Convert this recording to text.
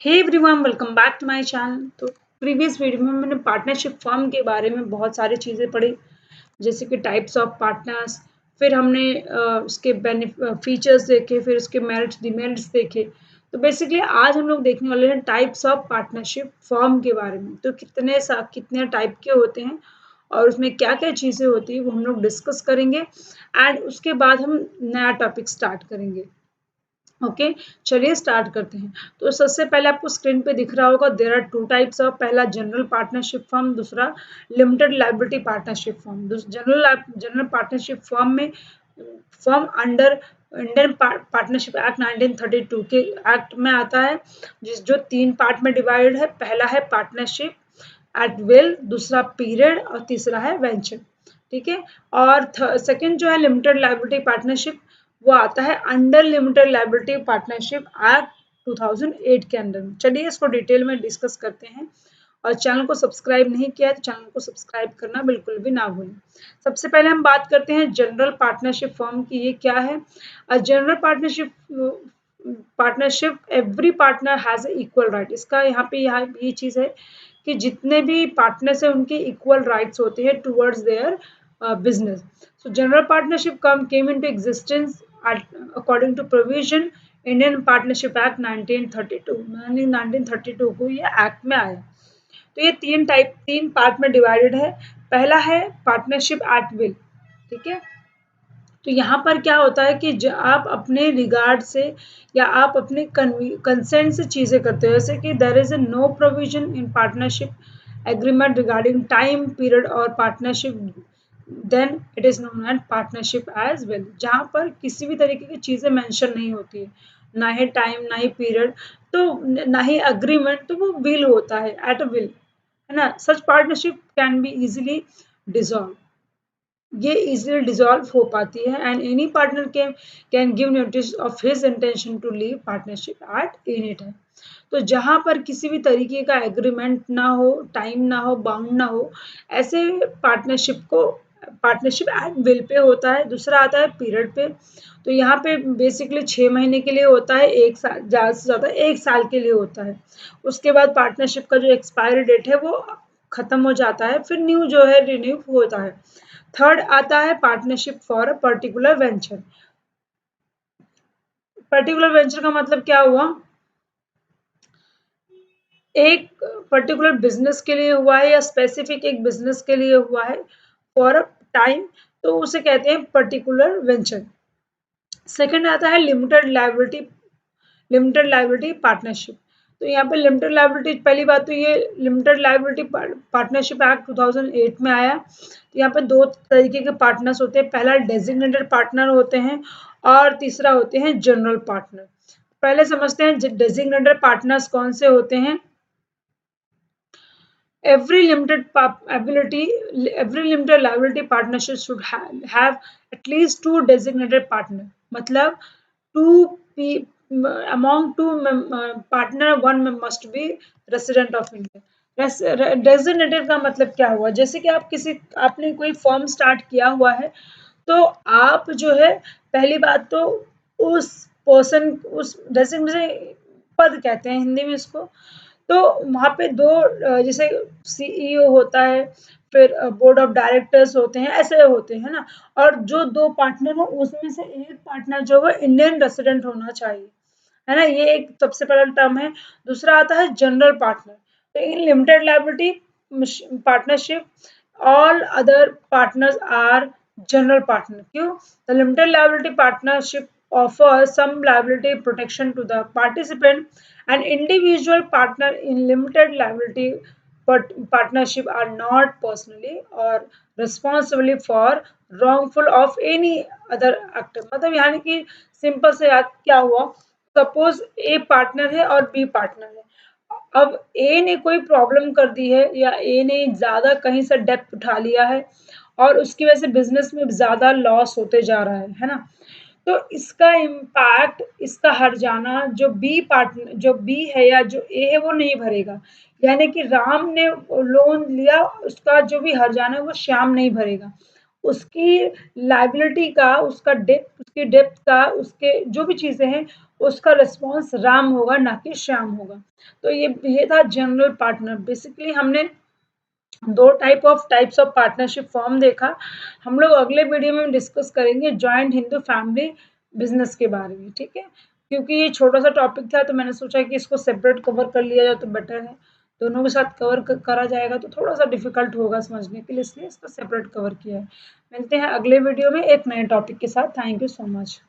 Hey everyone, welcome back to my channel. तो previous video में मैंने पार्टनरशिप फर्म के बारे में बहुत सारी चीज़ें पढ़ी, जैसे कि टाइप्स ऑफ पार्टनर्स। फिर हमने उसके फीचर्स देखे, फिर उसके मेरिट्स डिमेरिट्स देखे। तो बेसिकली आज हम लोग देखने वाले हैं टाइप्स ऑफ पार्टनरशिप फर्म के बारे में। तो कितने टाइप के होते हैं और उसमें क्या क्या चीज़ें होती हैं वो हम लोग डिस्कस करेंगे। एंड उसके बाद हम नया टॉपिक स्टार्ट करेंगे। ओके, चलिए स्टार्ट करते हैं। तो सबसे पहले आपको स्क्रीन पे दिख रहा होगा, there are two types of, पहला जनरल पार्टनरशिप फर्म, दूसरा limited liability partnership firm. General partnership firm में firm under Indian partnership act 1932 के एक्ट में आता है, जो तीन पार्ट में डिवाइडेड है। पहला है पार्टनरशिप एट विल, दूसरा पीरियड और तीसरा है वेंचर। ठीक है। और सेकंड जो है लिमिटेड लायबिलिटी पार्टनरशिप, वो आता है under limited liability partnership act 2008 के अंदर में। चलिए इसको डिटेल में डिस्कस करते हैं। और चैनल को सब्सक्राइब नहीं किया है तो चैनल को सब्सक्राइब करना बिल्कुल भी ना भूलें। सबसे पहले हम बात करते हैं जनरल पार्टनरशिप फर्म की। ये क्या है? General partnership every partner has equal right. इसका यहाँ ये चीज़ है कि जितने भी पार्टनर्स हैं उनके इक्वल राइट्स होते हैं towards their business. So general partnership came into existence according to provision Indian Partnership Act 1932। 1932 को ये एक्ट में आया। तो ये तीन पार्ट में डिवाइडेड है। पहला है पार्टनरशिप एट विल। ठीक है। तो यहाँ पर क्या होता है कि आप अपने रिगार्ड से या आप अपने कंसेंट से चीज़ें करते हो, जैसे कि there is a no provision in partnership agreement regarding time period और partnership, then it is known as partnership as well. जहाँ पर किसी भी तरीके की चीज़ें मेंशन नहीं होती है, ना ही टाइम ना ही पीरियड, तो ना ही अग्रीमेंट, तो वो विल होता है, एट अ विल, है ना। Such partnership can be easily dissolve, ये इजीली डिसॉल्व हो पाती है। And any partner can give notice of his intention to leave partnership at any time. तो जहाँ पर किसी भी तरीके का एग्रीमेंट ना हो, टाइम ना हो, बाउंड ना हो, ऐसे पार्टनरशिप एट विल पे होता है। दूसरा आता है पीरियड पे। तो यहाँ पे बेसिकली 6 महीने के लिए होता है, एक साल ज़्यादा से ज़्यादा 1 साल के लिए होता है। उसके बाद पार्टनरशिप का जो एक्सपायरी डेट है वो खत्म हो जाता है, फिर न्यू जो है रिन्यू होता है। थर्ड आता है partnership for a particular venture. Particular venture का मतलब क्या हुआ? एक पर्टिकुलर बिजनेस के लिए हुआ है या स्पेसिफिक एक बिजनेस के लिए हुआ है फॉर अ टाइम, तो उसे कहते हैं पर्टिकुलर वेंचर। सेकंड आता है लिमिटेड लायबिलिटी पार्टनरशिप। तो यहाँ पे लिमिटेड लायबिलिटी, पहली बात तो ये लिमिटेड लायबिलिटी पार्टनरशिप एक्ट 2008 में आया। तो यहाँ पे दो तरीके के पार्टनर्स होते हैं, पहला डेजिग्नेटेड पार्टनर होते हैं और तीसरा होते हैं जनरल पार्टनर। पहले समझते हैं डेजिग्नेटेड पार्टनर्स कौन से होते हैं। Every limited liability partnership should have at least two designated partner. मतलब two pe among two partner, one must be resident of India. Designated का मतलब क्या हुआ? जैसे कि आपने कोई फर्म स्टार्ट किया हुआ है, तो आप जो है पहली बात तो उस पर्सन, उस डेजिग्नेटेड पद कहते हैं हिंदी में इसको। तो वहाँ पे दो जैसे सीईओ होता है, फिर बोर्ड ऑफ डायरेक्टर्स होते हैं, ऐसे होते हैं ना। और जो दो पार्टनर हो उसमें से एक पार्टनर जो है इंडियन रेसिडेंट होना चाहिए, है ना। ये एक सबसे पहला टर्म है। दूसरा आता है जनरल पार्टनर। तो in limited liability partnership all other partners are general partner. क्यों? The limited liability partnership offer some liability protection to the participant and individual partner in limited liability but partnership are not personally or responsibly for wrongful of any other actor। मतलब यानी कि simple से याद क्या हुआ, suppose ए partner है और B partner है। अब ए ने कोई प्रॉब्लम कर दी है या ए ने ज्यादा कहीं से डेप्थ उठा लिया है और उसकी वजह से बिजनेस में ज्यादा लॉस होते जा रहा है ना। तो इसका इम्पैक्ट, इसका हर्जाना जो बी है या जो ए है वो नहीं भरेगा। यानी कि राम ने लोन लिया, उसका जो भी हर्जाना है वो श्याम नहीं भरेगा। उसकी लायबिलिटी का, उसकी डेप्थ का, उसके जो भी चीज़ें हैं, उसका रिस्पॉन्स राम होगा, ना कि श्याम होगा। तो ये था जनरल पार्टनर। बेसिकली हमने 2 टाइप्स ऑफ पार्टनरशिप फॉर्म देखा। हम लोग अगले वीडियो में डिस्कस करेंगे जॉइंट हिंदू फैमिली बिज़नेस के बारे में, ठीक है? क्योंकि ये छोटा-सा टॉपिक था, तो मैंने सोचा कि इसको सेपरेट कवर कर लिया जाए तो बेटर है। दोनों के साथ करा जाएगा तो थोड़ा-सा डिफ़िकल्ट होगा समझने के लिए, इसलिए इसको सेपरेट कवर किया है। मिलते हैं अगले वीडियो में एक नए टॉपिक के साथ। Thank you so much.